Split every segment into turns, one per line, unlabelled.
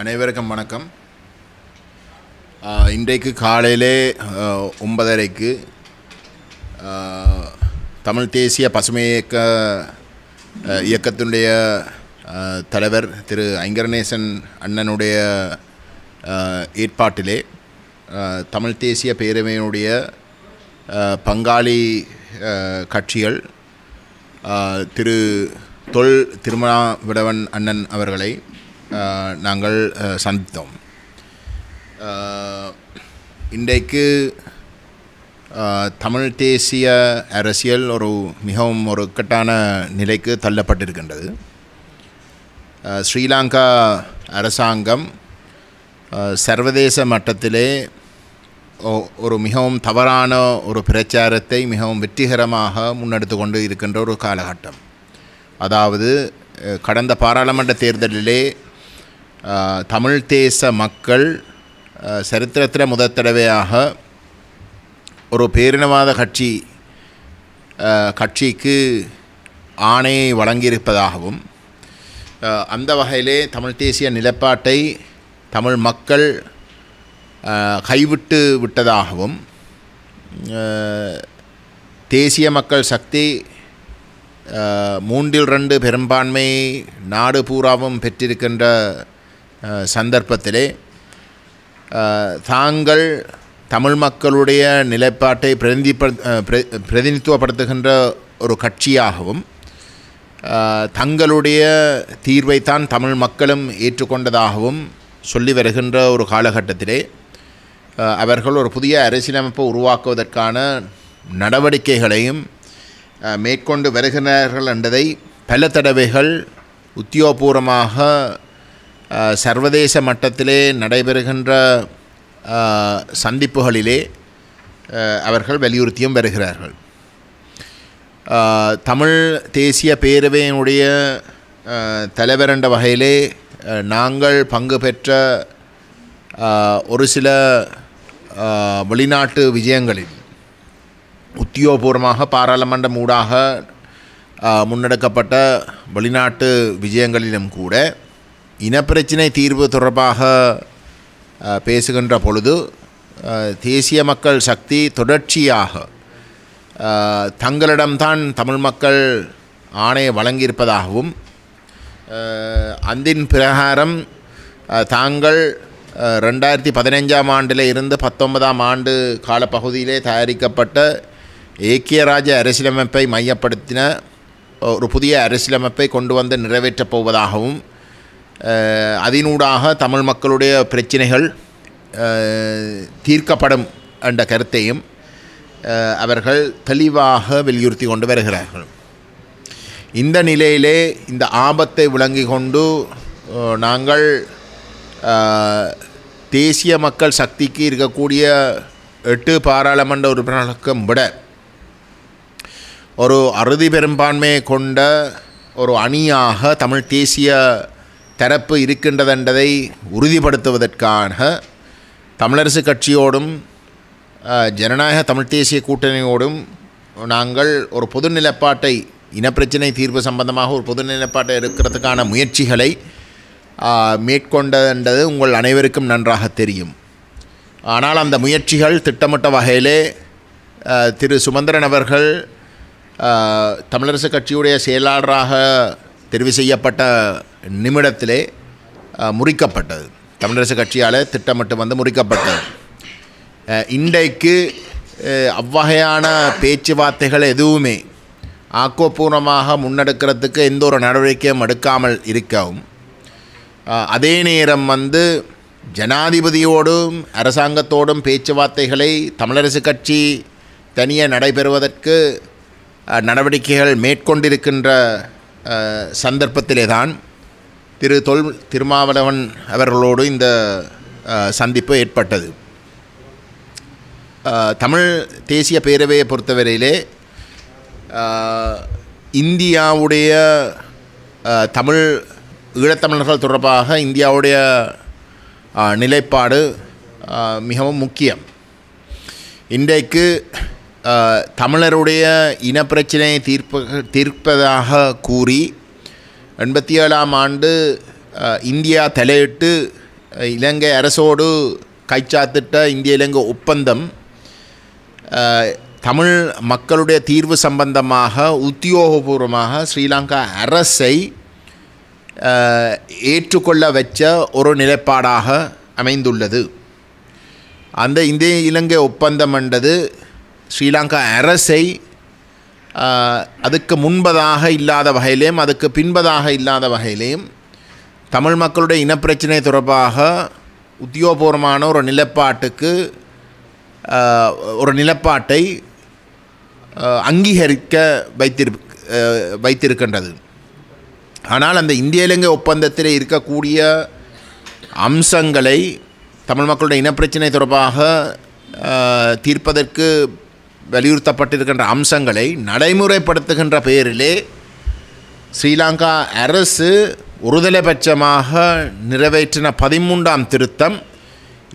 அனைவருக்கும் வணக்கம். இன்றைக்கு காலையிலே 9:30க்கு தமிழ் தேசிய பசுமை இயக்கத்தினுடைய தலைவர் திரு ஐங்கரநேசன் அண்ணனுடைய ஏற்பாட்டிலே தமிழ் தேசிய பேரவையினுடைய பங்காளி கட்சிகள் திரு தொல் திருமாவளவன் அண்ணன் அவர்களை நாங்கள் சந்தித்தோம். இன்றைக்கு தமிழ் தேசிய அரசியல் மிகவும் ஒரு இக்கட்டான நிலைக்கு தள்ளப்பட்டிருக்கின்றது. ஸ்ரீலங்கா அரசாங்கம் சர்வதேச மட்டத்திலே ஒரு மிகவும் தவறான ஒரு பிரச்சாரத்தை மிகவும் வெற்றிகரமாக முன்னெடுத்து கொண்டு இருக்கின்ற ஒரு காலகட்டம். அதாவது கடந்த பாராளுமன்ற தேர்தலிலே தமிழ் தேச மக்கள் சரித்திரத்தில் முதல் தடவையாக ஒரு பேரினவாத கட்சிக்கு ஆணையை வழங்கியிருப்பதாகவும் அந்த வகையிலே தமிழ் தேசிய நிலைப்பாட்டை தமிழ் மக்கள் கைவிட்டு விட்டதாகவும் தேசிய மக்கள் சக்தி 3/2 பெரும்பான்மை நாடு பூராவும் பெற்றிருக்கின்ற சந்தர்ப்பத்திலே தாங்கள் தமிழ் மக்களுடைய நிலைப்பாட்டை பிரதிநிதித்துவப்படுத்துகின்ற ஒரு கட்சியாகவும் தங்களுடைய தீர்வைத்தான் தமிழ் மக்களும் ஏற்றுக்கொண்டதாகவும் சொல்லி வருகின்ற ஒரு காலகட்டத்திலே அவர்கள் ஒரு புதிய அரசியலமைப்பை உருவாக்குவதற்கான நடவடிக்கைகளையும் மேற்கொண்டு வருகிறார்கள் என்பதை பல தடவைகள் உத்தியோகபூர்வமாக சர்வதேச மட்டத்திலே நடைபெறுகின்ற சந்திப்புகளிலே அவர்கள் வலியுறுத்தியும் வருகிறார்கள். தமிழ் தேசிய பேரவையினுடைய தலைவர் என்ற வகையிலே நாங்கள் பங்கு பெற்ற ஒரு சில வெளிநாட்டு விஜயங்களில் உத்தியோகபூர்வமாக பாராளுமன்றம் ஊடாக முன்னெடுக்கப்பட்ட வெளிநாட்டு விஜயங்களிலும் கூட இனப்பிரச்சினை தீர்வு தொடர்பாக பேசுகின்ற பொழுது தேசிய மக்கள் சக்தி தொடர்ச்சியாக தங்களிடம்தான் தமிழ் மக்கள் ஆணையை வழங்கியிருப்பதாகவும் அந்தின் பிரகாரம் தாங்கள் 2015ஆம் ஆண்டில் இருந்து 19ஆம் ஆண்டு காலப்பகுதியிலே தயாரிக்கப்பட்ட ஏக்கிய ராஜ்ய அரசியலமைப்பை மையப்படுத்தின ஒரு புதிய அரசியலமைப்பை கொண்டு வந்து நிறைவேற்றப் போவதாகவும் அதனூடாக தமிழ் மக்களுடைய பிரச்சினைகள் தீர்க்கப்படும் என்ற கருத்தையும் அவர்கள் தெளிவாக வலியுறுத்தி கொண்டு வருகிறார்கள். இந்த நிலையிலே இந்த ஆபத்தை விளங்கி கொண்டு நாங்கள் தேசிய மக்கள் சக்திக்கு இருக்கக்கூடிய 8 பாராளுமன்ற உறுப்பினர்களுக்கும் விட ஒரு அறுதி பெரும்பான்மையை கொண்ட ஒரு அணியாக தமிழ் தேசிய தரப்பு இருக்கின்றதென்பதை உறுதிப்படுத்துவதற்காக தமிழரசு கட்சியோடும் ஜனநாயக தமிழ் தேசிய கூட்டணியோடும் நாங்கள் ஒரு பொது நிலைப்பாட்டை இனப்பிரச்சினை தீர்வு சம்பந்தமாக ஒரு பொது நிலைப்பாட்டை எடுக்கிறதுக்கான முயற்சிகளை மேற்கொண்டது உங்கள் அனைவருக்கும் நன்றாக தெரியும். ஆனால் அந்த முயற்சிகள் திட்டமிட்ட வகையிலே திரு சுமந்திரன் அவர்கள் தமிழரசு கட்சியுடைய செயலாளராக தெரிவு செய்யப்பட்ட நிமிடத்திலே முறிக்கப்பட்டது. தமிழரசு கட்சியால் திட்டமிட்டு வந்து முறிக்கப்பட்டது. இன்றைக்கு அவ்வகையான பேச்சுவார்த்தைகள் எதுவுமே ஆக்கப்பூர்வமாக முன்னெடுக்கிறதுக்கு எந்த ஒரு நடவடிக்கையும் எடுக்காமல் இருக்கவும், அதே நேரம் ஜனாதிபதியோடும் அரசாங்கத்தோடும் பேச்சுவார்த்தைகளை தமிழரசு கட்சி தனியாக நடைபெறுவதற்கு நடவடிக்கைகள் மேற்கொண்டிருக்கின்ற சந்தர்ப்பத்திலே தான் திரு தொல் திருமாவளவன் அவர்களோடு இந்த சந்திப்பு ஏற்பட்டது. தமிழ் தேசிய பேரவையை பொறுத்தவரையிலே இந்தியாவுடைய ஈழத்தமிழர்கள் தொடர்பாக இந்தியாவுடைய நிலைப்பாடு மிகவும் முக்கியம். இன்றைக்கு தமிழருடைய இனப்பிரச்சினையை தீர்ப்பதாக கூறி 87ஆம் ஆண்டு இந்தியா தலையிட்டு இலங்கை அரசோடு கைச்சாத்திட்ட இந்திய இலங்கை ஒப்பந்தம் தமிழ் மக்களுடைய தீர்வு சம்பந்தமாக உத்தியோகபூர்வமாக ஸ்ரீலங்கா அரசை ஏற்றுக்கொள்ள வச்ச ஒரு நிலைப்பாடாக அமைந்துள்ளது. அந்த இந்திய இலங்கை ஒப்பந்தம் என்றது ஸ்ரீலங்கா அரசை அதுக்கு முன்பதாக இல்லாத வகையிலேயும் அதுக்கு பின்பதாக இல்லாத வகையிலேயும் தமிழ் மக்களுடைய இனப்பிரச்சனை தொடர்பாக உத்தியோகபூர்வமான ஒரு நிலப்பாட்டை அங்கீகரிக்க வைத்திருக்கின்றது. ஆனால் அந்த இந்திய இலங்கை ஒப்பந்தத்தில் இருக்கக்கூடிய அம்சங்களை தமிழ் மக்களுடைய இனப்பிரச்சனை தொடர்பாக தீர்ப்பதற்கு வலியுறுத்தப்பட்டிருக்கின்ற அம்சங்களை நடைமுறைப்படுத்துகின்ற பெயரிலே ஸ்ரீலங்கா அரசு ஒருதலைபட்சமாக நிறைவேற்றின 13ஆம் திருத்தம்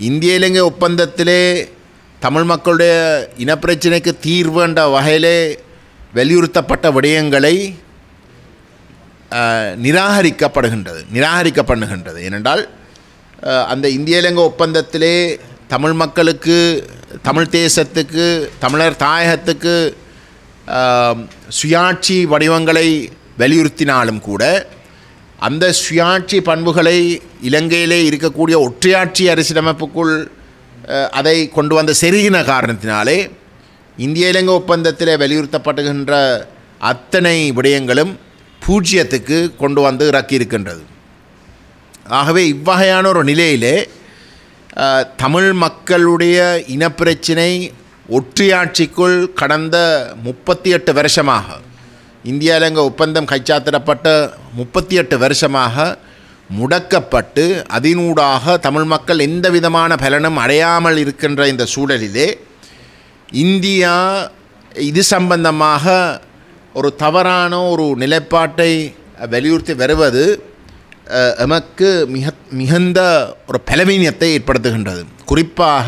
இந்திய இலங்கை ஒப்பந்தத்திலே தமிழ் மக்களுடைய இனப்பிரச்சனைக்கு தீர்வு என்ற வகையிலே வலியுறுத்தப்பட்ட விடயங்களை நிராகரிக்கப்படுகின்றது. ஏனென்றால் அந்த இந்திய இலங்கை ஒப்பந்தத்திலே தமிழ் மக்களுக்கு, தமிழ் தேசத்துக்கு, தமிழர் தாயகத்துக்கு சுயாட்சி வடிவங்களை வலியுறுத்தினாலும் கூட அந்த சுயாட்சி பண்புகளை இலங்கையிலே இருக்கக்கூடிய ஒற்றையாட்சி அரசியலமைப்புக்குள் அதை கொண்டு வந்த செருகின காரணத்தினாலே இந்திய இலங்கை ஒப்பந்தத்தில் வலியுறுத்தப்படுகின்ற அத்தனை விடயங்களும் பூஜ்ஜியத்துக்கு கொண்டு வந்து இறக்கியிருக்கின்றது. ஆகவே இவ்வகையான ஒரு நிலையிலே தமிழ் மக்களுடைய இனப்பிரச்சினை ஒற்றையாட்சிக்குள் கடந்த 38 வருஷமாக, இந்திய இலங்கை ஒப்பந்தம் கைச்சாத்திடப்பட்ட 38 வருஷமாக முடக்கப்பட்டு அதனூடாக தமிழ் மக்கள் எந்த விதமான பலனும் அடையாமல் இருக்கின்ற இந்த சூழலிலே இந்தியா இது சம்பந்தமாக ஒரு தவறான ஒரு நிலைப்பாட்டை வலியுறுத்தி வருவது எமக்கு மிகுந்த ஒரு பலவீனத்தை ஏற்படுத்துகின்றது. குறிப்பாக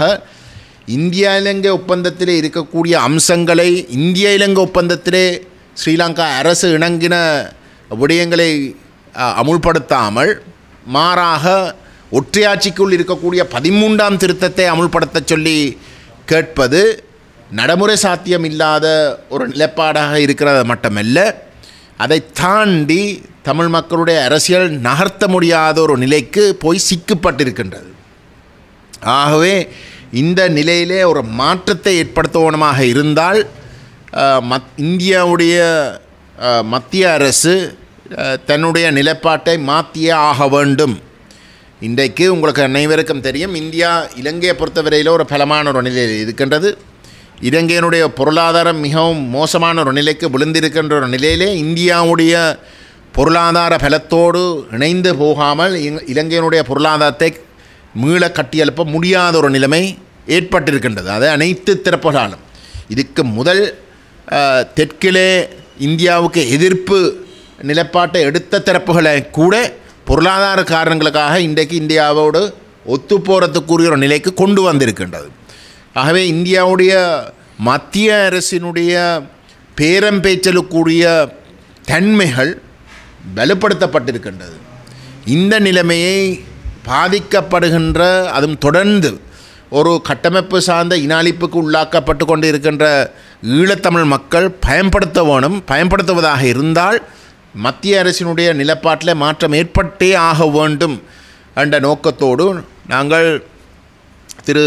இந்திய இலங்கை ஒப்பந்தத்திலே இருக்கக்கூடிய அம்சங்களை இந்திய இலங்கை ஒப்பந்தத்திலே ஸ்ரீலங்கா அரசு இணங்கின விடயங்களை அமுல்படுத்தாமல் மாறாக ஒற்றையாட்சிக்குள் இருக்கக்கூடிய 13ஆம் திருத்தத்தை அமுல்படுத்த சொல்லி கேட்பது நடைமுறை சாத்தியம் இல்லாத ஒரு நிலைப்பாடாக இருக்கிறது மட்டுமல்ல, அதை தாண்டி தமிழ் மக்களுடைய அரசியல் நகர்த்த முடியாத ஒரு நிலைக்கு போய் சிக்கப்பட்டிருக்கின்றது. ஆகவே இந்த நிலையிலே ஒரு மாற்றத்தை ஏற்படுத்துவனமாக இருந்தால் இந்தியாவுடைய மத்திய அரசு தன்னுடைய நிலைப்பாட்டை மாற்றியே ஆக வேண்டும். இன்றைக்கு உங்களுக்கு அனைவருக்கும் தெரியும், இந்தியா இலங்கையை பொறுத்தவரையில் ஒரு பலமான ஒரு நிலையில் இருக்கின்றது. இலங்கையினுடைய பொருளாதாரம் மிகவும் மோசமான ஒரு நிலைக்கு விழுந்திருக்கின்ற ஒரு நிலையிலே இந்தியாவுடைய பொருளாதார பலத்தோடு இணைந்து போகாமல் இலங்கையினுடைய பொருளாதாரத்தை மீள கட்டியெழுப்ப முடியாத ஒரு நிலைமை ஏற்பட்டிருக்கின்றது. அது அனைத்து தரப்புகளாலும். இதுக்கு முதல் தெற்கிலே இந்தியாவுக்கு எதிர்ப்பு நிலைப்பாட்டை எடுத்த தரப்புகளை கூட பொருளாதார காரணங்களுக்காக இன்றைக்கு இந்தியாவோடு ஒத்துப்போகிறதுக்குரிய ஒரு நிலைக்கு கொண்டு வந்திருக்கின்றது. ஆகவே இந்தியாவுடைய மத்திய அரசினுடைய பேரம்பேச்சலுக்குரிய தன்மைகள் வலுப்படுத்தப்பட்டிருக்கின்றது. இந்த நிலைமையை பாதிக்கப்படுகின்ற, அதுவும் தொடர்ந்து ஒரு கட்டமைப்பு சார்ந்த இனாளிப்புக்கு உள்ளாக்கப்பட்டு கொண்டு இருக்கின்ற ஈழத்தமிழ் மக்கள் பயன்படுத்துவதாக இருந்தால் மத்திய அரசினுடைய நிலைப்பாட்டில் மாற்றம் ஏற்பட்டே ஆக வேண்டும் என்ற நோக்கத்தோடு நாங்கள் திரு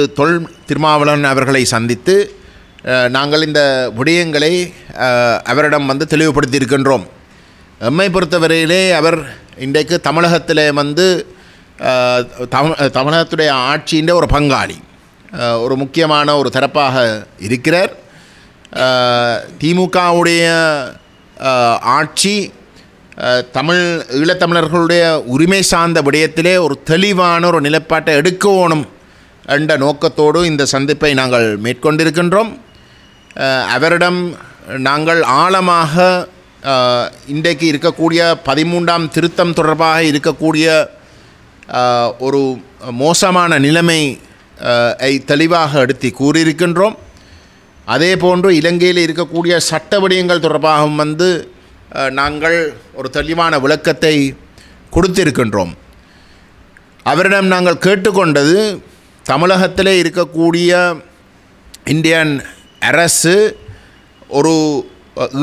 திருமாவளவன் அவர்களை சந்தித்து நாங்கள் இந்த விடயங்களை அவரிடம் தெளிவுபடுத்தியிருக்கின்றோம். எம்மை பொறுத்தவரையிலே அவர் இன்றைக்கு தமிழகத்தில் தமிழகத்துடைய ஆட்சியின் ஒரு பங்காளி, ஒரு முக்கியமான ஒரு தரப்பாக இருக்கிறார். திமுகவுடைய ஆட்சி ஈழத்தமிழர்களுடைய உரிமை சார்ந்த விடயத்திலே ஒரு தெளிவான ஒரு நிலைப்பாட்டை எடுக்கணும் என்ற நோக்கத்தோடு இந்த சந்திப்பை நாங்கள் மேற்கொண்டிருக்கின்றோம். அவரிடம் நாங்கள் ஆழமாக இன்றைக்கு இருக்கக்கூடிய 13ஆம் திருத்தம் தொடர்பாக இருக்கக்கூடிய ஒரு மோசமான நிலைமை தெளிவாக எடுத்து கூறியிருக்கின்றோம். அதே போன்று இலங்கையில் இருக்கக்கூடிய சட்ட விடயங்கள் தொடர்பாகவும் நாங்கள் ஒரு தெளிவான விளக்கத்தை கொடுத்திருக்கின்றோம். அவரிடம் நாங்கள் கேட்டுக்கொண்டது, தமிழகத்திலே இருக்கக்கூடிய இந்தியன் அரசு ஒரு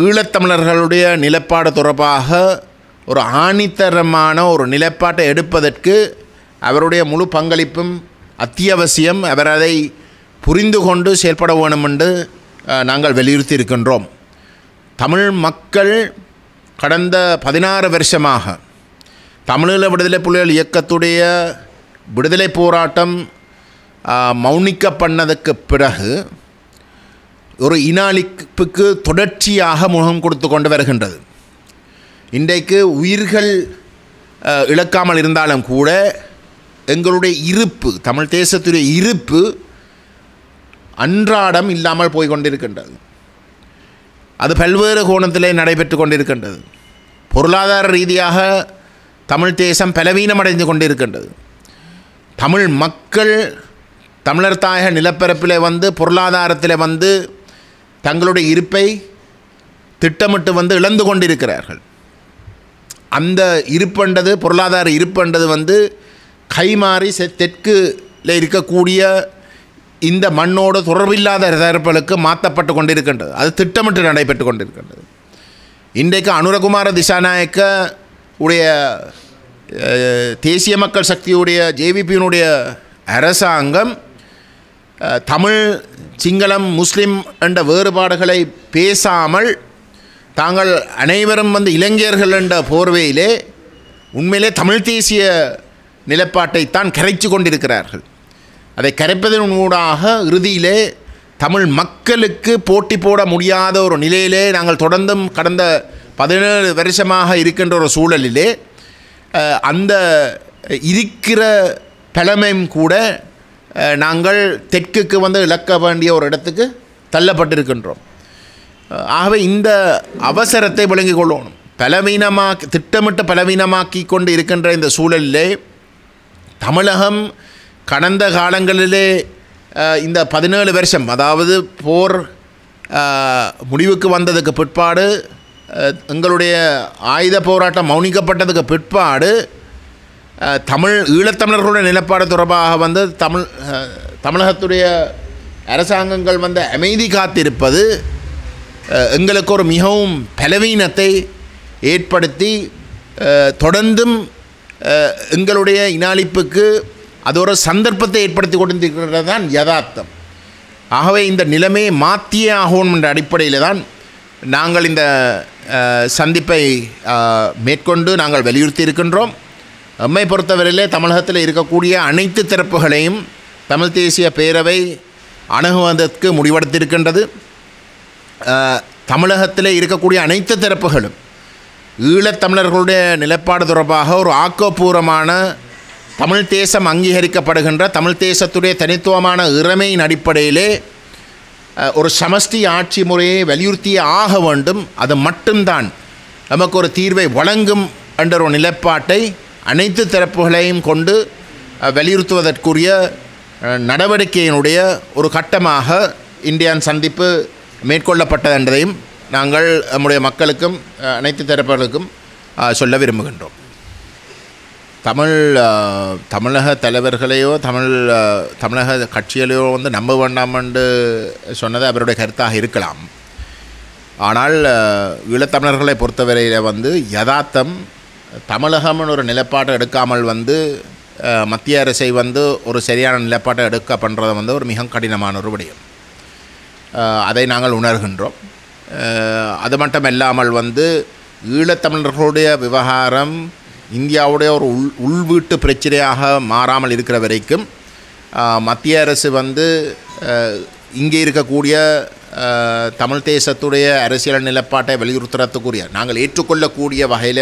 ஈழத்தமிழர்களுடைய நிலைப்பாடு தொடர்பாக ஒரு ஆணித்தரமான ஒரு நிலைப்பாட்டை எடுப்பதற்கு அவருடைய முழு பங்களிப்பும் அத்தியாவசியம். அவர் அதை புரிந்து கொண்டு செயல்பட வேண்டும் என்று நாங்கள் வலியுறுத்தி இருக்கின்றோம். தமிழ் மக்கள் கடந்த 16 வருஷமாக தமிழீழ விடுதலை புலிகள் இயக்கத்துடைய விடுதலை போராட்டம் மௌனிக்கப்பட்டதற்கு பிறகு ஒரு இன அழிப்புக்கு தொடர்ச்சியாக முகம் கொடுத்து கொண்டு வருகின்றது. இன்றைக்கு உயிர்கள் இழக்காமல் இருந்தாலும் கூட எங்களுடைய இருப்பு, தமிழ் தேசத்துடைய இருப்பு அன்றாடம் இல்லாமல் போய் கொண்டிருக்கின்றது. அது பல்வேறு கோணத்திலே நடைபெற்று கொண்டிருக்கின்றது. பொருளாதார ரீதியாக தமிழ் தேசம் பலவீனமடைந்து கொண்டிருக்கின்றது. தமிழ் மக்கள் தமிழர் தாயக நிலப்பரப்பில் பொருளாதாரத்தில் தங்களுடைய இருப்பை திட்டமிட்டு இழந்து கொண்டிருக்கிறார்கள். அந்த இருப்பண்டது, பொருளாதார இருப்பண்டது கைமாறி தெற்கில் இருக்கக்கூடிய இந்த மண்ணோடு தொடர்பில்லாத தரப்புகளுக்கு மாற்றப்பட்டு கொண்டிருக்கின்றது. அது திட்டமிட்டு நடைபெற்று கொண்டிருக்கின்றது. இன்றைக்கு அனுரகுமார திசாநாயக்க உடைய தேசிய மக்கள் சக்தியுடைய ஜேவிபியினுடைய அரசாங்கம் தமிழ், சிங்களம், முஸ்லிம் என்ற வேறுபாடுகளை பேசாமல் தாங்கள் அனைவரும் இளைஞர்கள் என்ற போர்வையிலே உண்மையிலே தமிழ் தேசிய நிலைப்பாட்டைத்தான் கரைச்சு கொண்டிருக்கிறார்கள். அதை கரைப்பதன் ஊடாக இறுதியிலே தமிழ் மக்களுக்கு போட்டி போட முடியாத ஒரு நிலையிலே நாங்கள் தொடர்ந்தும் கடந்த 17 வருஷமாக இருக்கின்ற ஒரு சூழலிலே அந்த இருக்கிற பலமையும் கூட நாங்கள் தெற்குக்கு இழக்க வேண்டிய ஒரு இடத்துக்கு தள்ளப்பட்டிருக்கின்றோம். ஆகவே இந்த அவசரத்தை விளங்கிக் கொள்ளணும். திட்டமிட்டு பலவீனமாக்கி கொண்டு இருக்கின்ற இந்த சூழலிலே தமிழகம் கடந்த காலங்களிலே இந்த 17 வருஷம், அதாவது போர் முடிவுக்கு வந்ததுக்கு பிற்பாடு, எங்களுடைய ஆயுத போராட்டம் மௌனிக்கப்பட்டதுக்கு பிற்பாடு ஈழத்தமிழர்களுடைய நிலப்பாடு தொடர்பாக தமிழகத்துடைய அரசாங்கங்கள் அமைதி காத்திருப்பது எங்களுக்கு ஒரு மிகவும் பலவீனத்தை ஏற்படுத்தி தொடர்ந்தும் எங்களுடைய இனாளிப்புக்கு அது ஒரு சந்தர்ப்பத்தை ஏற்படுத்தி கொண்டிருக்கிறது தான் யதார்த்தம். ஆகவே இந்த நிலைமையை மாற்றியே ஆகணும் என்ற அடிப்படையில் தான் நாங்கள் இந்த சந்திப்பை மேற்கொண்டு நாங்கள் வலியுறுத்தி இருக்கின்றோம். எம்மை பொறுத்தவரையிலே தமிழகத்தில் இருக்கக்கூடிய அனைத்து தரப்புகளையும் தமிழ் தேசிய பேரவை அணுகுவதற்கு முடிவெடுத்திருக்கின்றது. தமிழகத்தில் இருக்கக்கூடிய அனைத்து தரப்புகளும் ஈழத்தமிழர்களுடைய நிலைப்பாடு தொடர்பாக ஒரு ஆக்கப்பூர்வமான தமிழ் தேசம் அங்கீகரிக்கப்படுகின்ற தமிழ் தேசத்துடைய தனித்துவமான இறைமையின் அடிப்படையிலே ஒரு சமஷ்டி ஆட்சி முறையை வலியுறுத்தியே ஆக வேண்டும். அது மட்டும்தான் நமக்கு ஒரு தீர்வை வழங்கும் என்ற ஒரு நிலைப்பாட்டை அனைத்து தரப்புகளையும் கொண்டு வலியுறுத்துவதற்குரிய நடவடிக்கையினுடைய ஒரு கட்டமாக இந்தியான் சந்திப்பு மேற்கொள்ளப்பட்டது என்பதையும் நாங்கள் நம்முடைய மக்களுக்கும் அனைத்து தரப்புகளுக்கும் சொல்ல விரும்புகின்றோம். தமிழக தலைவர்களையோ தமிழக கட்சிகளையோ நம்ப வேண்டாம் என்று சொன்னது அவருடைய கருத்தாக இருக்கலாம். ஆனால் ஈழத்தமிழர்களை பொறுத்தவரையில் யதார்த்தம் தமிழகம்னு ஒரு நிலைப்பாட்டை எடுக்காமல் மத்திய அரசை ஒரு சரியான நிலைப்பாட்டை எடுக்க பண்ணுறது ஒரு மிக கடினமான ஒரு விடயம். அதை நாங்கள் உணர்கின்றோம். அது மட்டும் இல்லாமல் ஈழத்தமிழர்களுடைய விவகாரம் இந்தியாவுடைய ஒரு உள்வீட்டு பிரச்சனையாக மாறாமல் இருக்கிற வரைக்கும் மத்திய அரசு இங்கே இருக்கக்கூடிய தமிழ் தேசத்துடைய அரசியல் நிலைப்பாட்டை வலியுறுத்துறதுக்குரிய நாங்கள் ஏற்றுக்கொள்ளக்கூடிய வகையில்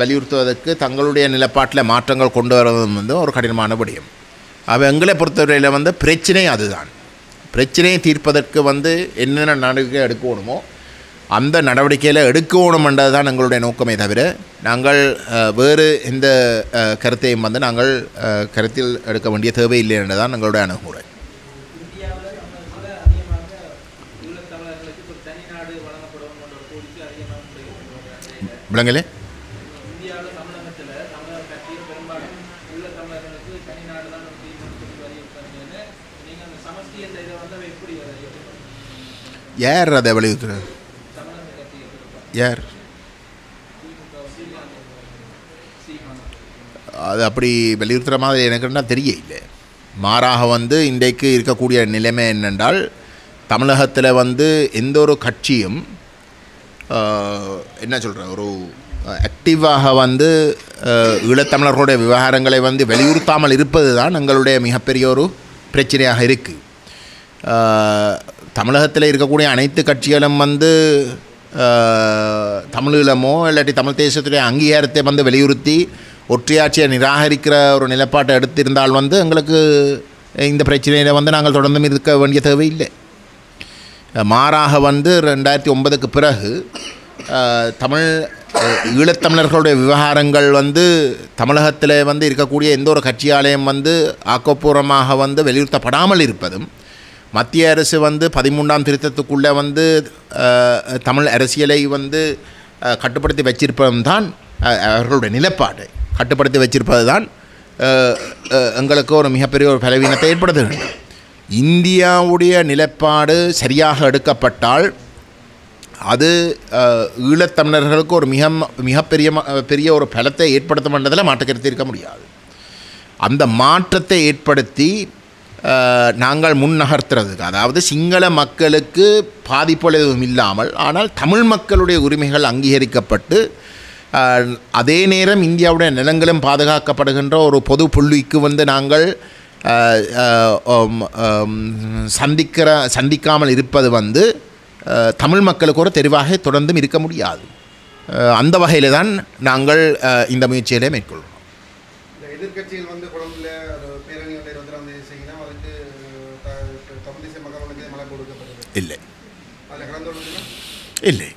வலியுறுத்துவதற்கு தங்களுடைய நிலைப்பாட்டில் மாற்றங்கள் கொண்டு வருவது ஒரு கடினமான விடயம். எங்களை பொறுத்தவரையில் பிரச்சனை அதுதான். பிரச்சனையை தீர்ப்பதற்கு என்னென்ன நடவடிக்கை எடுக்கணுமோ அந்த நடவடிக்கையில் எடுக்கணும் என்றது தான் எங்களுடைய நோக்கமே தவிர நாங்கள் வேறு எந்த கருத்தையும் நாங்கள் கருத்தில் எடுக்க வேண்டிய தேவையில்லை என்றதான் எங்களுடைய அணுகுமுறை. விளங்கலே யார் அதை வலியுறுத்துறது? யார் அது அப்படி வலியுறுத்துகிற மாதிரி எனக்குன்னா தெரியல. மாறாக இன்றைக்கு இருக்கக்கூடிய நிலைமை என்னென்றால், தமிழகத்தில் எந்த ஒரு கட்சியும் என்ன சொல்கிற ஒரு ஆக்டிவாக ஈழத்தமிழர்களுடைய விவகாரங்களை வலியுறுத்தாமல் இருப்பது தான் எங்களுடைய மிகப்பெரிய ஒரு பிரச்சனையாக இருக்குது. தமிழகத்தில் இருக்கக்கூடிய அனைத்து கட்சிகளும் தமிழீழமோ இல்லாட்டி தமிழ் தேசத்துடைய அங்கீகாரத்தை வலியுறுத்தி ஒற்றையாட்சியை நிராகரிக்கிற ஒரு நிலைப்பாட்டை எடுத்திருந்தால் எங்களுக்கு இந்த பிரச்சனையில் நாங்கள் தொடர்ந்தும் இருக்க வேண்டிய தேவையில்லை. மாறாக 2009க்கு பிறகு தமிழ் ஈழத்தமிழர்களுடைய விவகாரங்கள் தமிழகத்தில் இருக்கக்கூடிய எந்த ஒரு கட்சியாலயம் ஆக்கப்பூர்வமாக வலியுறுத்தப்படாமல் இருப்பதும், மத்திய அரசு 13ஆம் திருத்தத்துக்குள்ளே தமிழ் அரசியலை கட்டுப்படுத்தி வச்சிருப்பதும் தான் அவர்களுடைய நிலைப்பாடு. கட்டுப்படுத்தி வச்சிருப்பது தான் எங்களுக்கு ஒரு மிகப்பெரிய ஒரு பலவீனத்தை ஏற்படுத்துகிறது. இந்தியாவுடைய நிலைப்பாடு சரியாக எடுக்கப்பட்டால் அது ஈழத்தமிழர்களுக்கு ஒரு மிகப்பெரிய ஒரு பலத்தை ஏற்படுத்தும் என்றதில் மாற்றுக்கருத்து இருக்க முடியாது. அந்த மாற்றத்தை ஏற்படுத்தி நாங்கள் முன்னகர்த்துறதுக்கு, அதாவது சிங்கள மக்களுக்கு பாதிப்பு எதுவும் இல்லாமல் ஆனால் தமிழ் மக்களுடைய உரிமைகள் அங்கீகரிக்கப்பட்டு அதே நேரம் இந்தியாவுடைய நிலங்களும் பாதுகாக்கப்படுகின்ற ஒரு பொது புள்ளிக்கு நாங்கள் சந்திக்காமல் இருப்பது தமிழ் மக்களுக்கு ஒரு தெரிவாக தொடர்ந்தும் இருக்க முடியாது. அந்த வகையில் தான் நாங்கள் இந்த முயற்சிகளை மேற்கொள்கிறோம்.
எதிர்கட்சிகள்
இல்லை இல்லை.